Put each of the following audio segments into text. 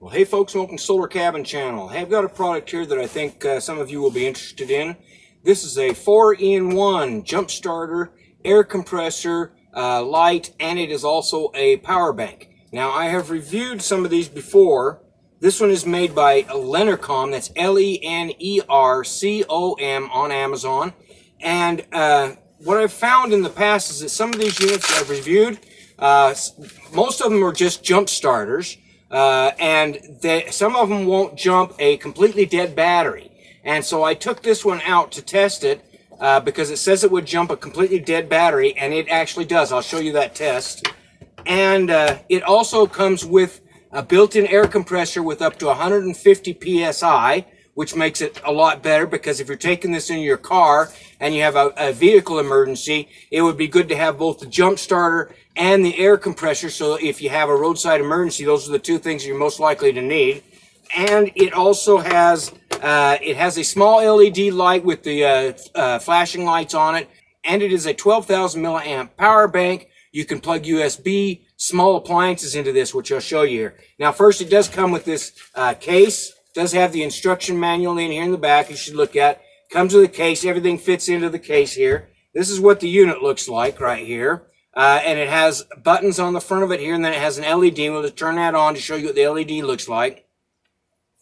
Well, hey folks, welcome to Solar Cabin Channel. Hey, I've got a product here that I think some of you will be interested in. This is a 4-in-1 jump starter, air compressor, light, and it is also a power bank. Now, I have reviewed some of these before. This one is made by LENERCOM, that's L-E-N-E-R-C-O-M on Amazon. And what I've found in the past is that some of these units that I've reviewed, most of them are just jump starters. And some of them won't jump a completely dead battery. And so I took this one out to test it because it says it would jump a completely dead battery, and it actually does. I'll show you that test. And it also comes with a built-in air compressor with up to 150 psi, which makes it a lot better because if you're taking this in your car and you have a vehicle emergency, it would be good to have both the jump starter and the air compressor, so if you have a roadside emergency, those are the two things you're most likely to need. And it also has a small LED light with the flashing lights on it, and it is a 12,000 milliamp power bank. You can plug USB small appliances into this, which I'll show you here. Now, first, it does come with this case. It does have the instruction manual in here in the back you should look at. Comes with a case. Everything fits into the case here. This is what the unit looks like right here. And it has buttons on the front of it here, and then it has an LED. We'll just turn that on to show you what the LED looks like.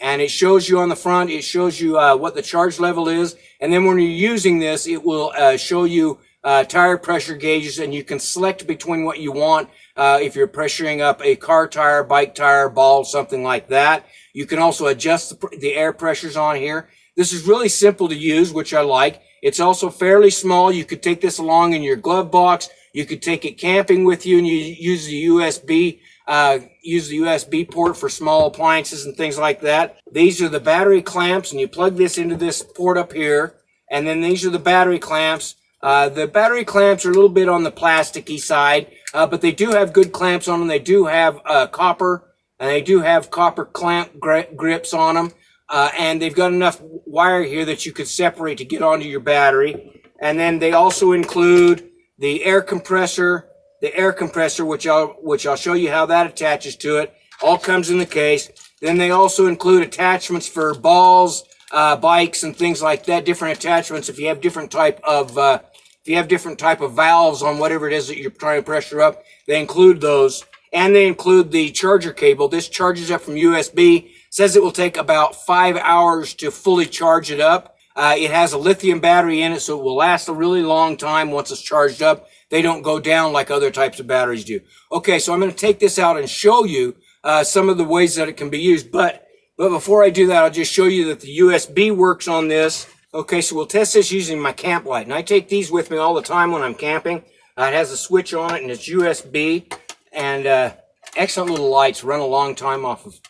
And it shows you on the front, it shows you what the charge level is. And then when you're using this, it will show you tire pressure gauges, and you can select between what you want if you're pressuring up a car tire, bike tire, ball, something like that. You can also adjust the air pressures on here. This is really simple to use, which I like. It's also fairly small. You could take this along in your glove box. You could take it camping with you, and you use the USB port for small appliances and things like that. These are the battery clamps, and you plug this into this port up here, and then these are the battery clamps. The battery clamps are a little bit on the plasticky side, but they do have good clamps on them. They do have copper, and they do have copper clamp grips on them, and they've got enough wire here that you could separate to get onto your battery. And then they also include the air compressor, which I'll show you how that attaches to it. All comes in the case. Then they also include attachments for balls, bikes, and things like that. Different attachments if you have different type of valves on whatever it is that you're trying to pressure up. They include those, and they include the charger cable. This charges up from USB. Says it will take about 5 hours to fully charge it up. It has a lithium battery in it, so it will last a really long time once it's charged up. They don't go down like other types of batteries do. Okay, so I'm going to take this out and show you some of the ways that it can be used. But before I do that, I'll just show you that the USB works on this. Okay, so we'll test this using my camp light. And I take these with me all the time when I'm camping. It has a switch on it, and it's USB. And excellent little lights, run a long time off of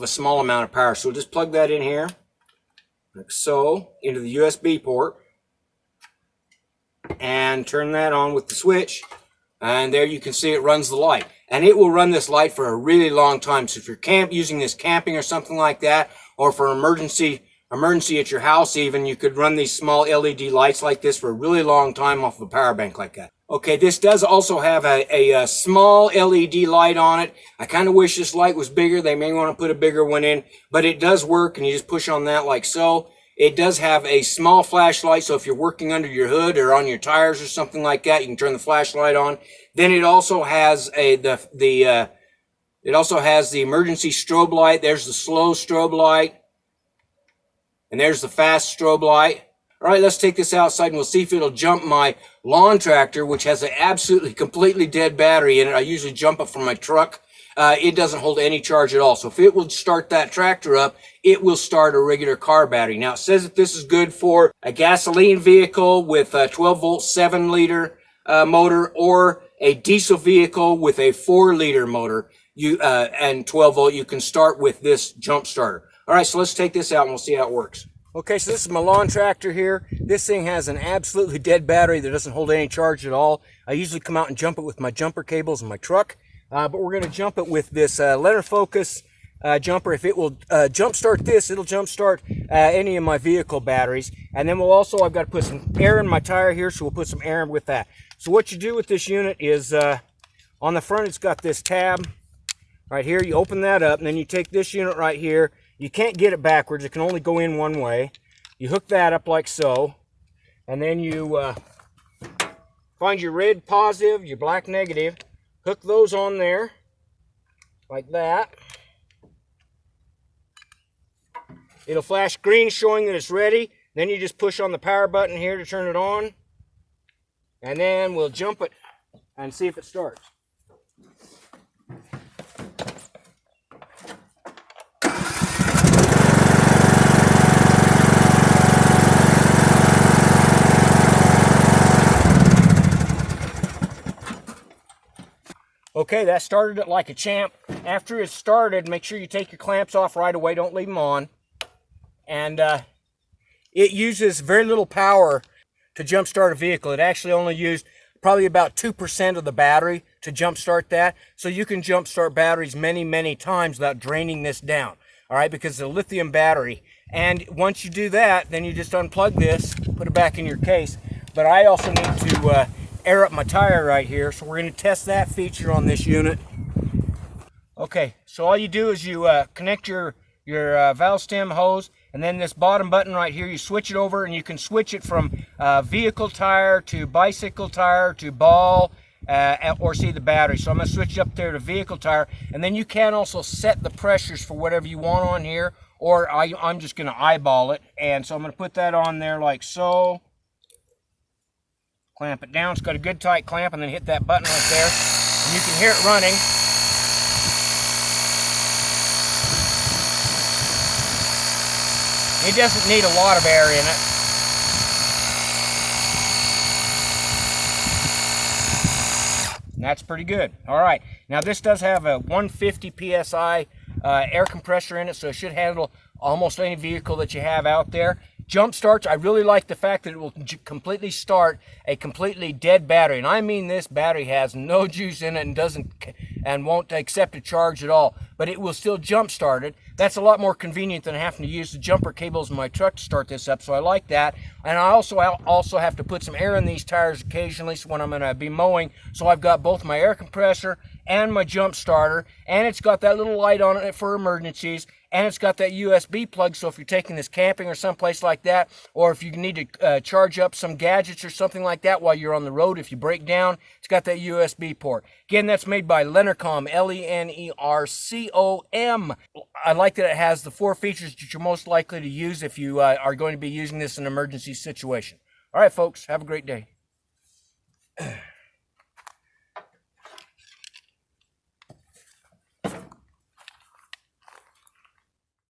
a small amount of power. So we'll just plug that in here, like so, into the USB port, and turn that on with the switch, and there you can see it runs the light, and it will run this light for a really long time. So if you're using this camping or something like that, or for emergency at your house even, you could run these small LED lights like this for a really long time off of a power bank like that. Okay, this does also have a small LED light on it. I kind of wish this light was bigger. They may want to put a bigger one in, but it does work, and you just push on that like so. It does have a small flashlight, so if you're working under your hood or on your tires or something like that, you can turn the flashlight on. Then it also has the emergency strobe light. There's the slow strobe light, and there's the fast strobe light. All right, let's take this outside and we'll see if it'll jump my lawn tractor, which has an absolutely completely dead battery in it. I usually jump it from my truck. It doesn't hold any charge at all. So if it will start that tractor up, it will start a regular car battery. Now, it says that this is good for a gasoline vehicle with a 12-volt 7-liter motor, or a diesel vehicle with a 4-liter motor and 12-volt. You can start with this jump starter. All right, so let's take this out and we'll see how it works. Okay, so this is my lawn tractor here. This thing has an absolutely dead battery that doesn't hold any charge at all. I usually come out and jump it with my jumper cables in my truck, but we're going to jump it with this LENERCOM jumper. If it will jump start this, it'll jump start any of my vehicle batteries. And then I've got to put some air in my tire here, so we'll put some air with that. So what you do with this unit is on the front, it's got this tab Right here, you open that up, and then you take this unit right here. You can't get it backwards. It can only go in one way. You hook that up like so, and then you find your red positive, your black negative, hook those on there, like that. It'll flash green showing that it's ready. Then you just push on the power button here to turn it on. And then we'll jump it and see if it starts. Okay, that started it like a champ. After it started, make sure you take your clamps off right away. Don't leave them on. And it uses very little power to jump start a vehicle. It actually only used probably about 2% of the battery to jump start that. So you can jump start batteries many, many times without draining this down. All right, because it's a lithium battery. And once you do that, then you just unplug this, put it back in your case. But I also need to air up my tire right here, so we're going to test that feature on this unit. Okay, so all you do is you connect your valve stem hose, and then this bottom button right here, you switch it over, and you can switch it from vehicle tire to bicycle tire to ball, or see the battery. So I'm going to switch up there to vehicle tire, and then you can also set the pressures for whatever you want on here, or I'm just going to eyeball it. And so I'm going to put that on there like so. Clamp it down. It's got a good tight clamp, and then hit that button right there, and you can hear it running. It doesn't need a lot of air in it. And that's pretty good. All right, now this does have a 150 psi air compressor in it, so it should handle almost any vehicle that you have out there. Jump starts, I really like the fact that it will completely start a completely dead battery. And I mean, this battery has no juice in it and won't accept a charge at all. But it will still jump start it. That's a lot more convenient than having to use the jumper cables in my truck to start this up, so I like that. And I also have to put some air in these tires occasionally so when I'm going to be mowing. So I've got both my air compressor and my jump starter, and it's got that little light on it for emergencies. And it's got that USB plug, so if you're taking this camping or someplace like that, or if you need to charge up some gadgets or something like that while you're on the road, if you break down, it's got that USB port. Again, that's made by LENERCOM, LENERCOM. I like that it has the 4 features that you're most likely to use if you are going to be using this in an emergency situation. All right, folks, have a great day.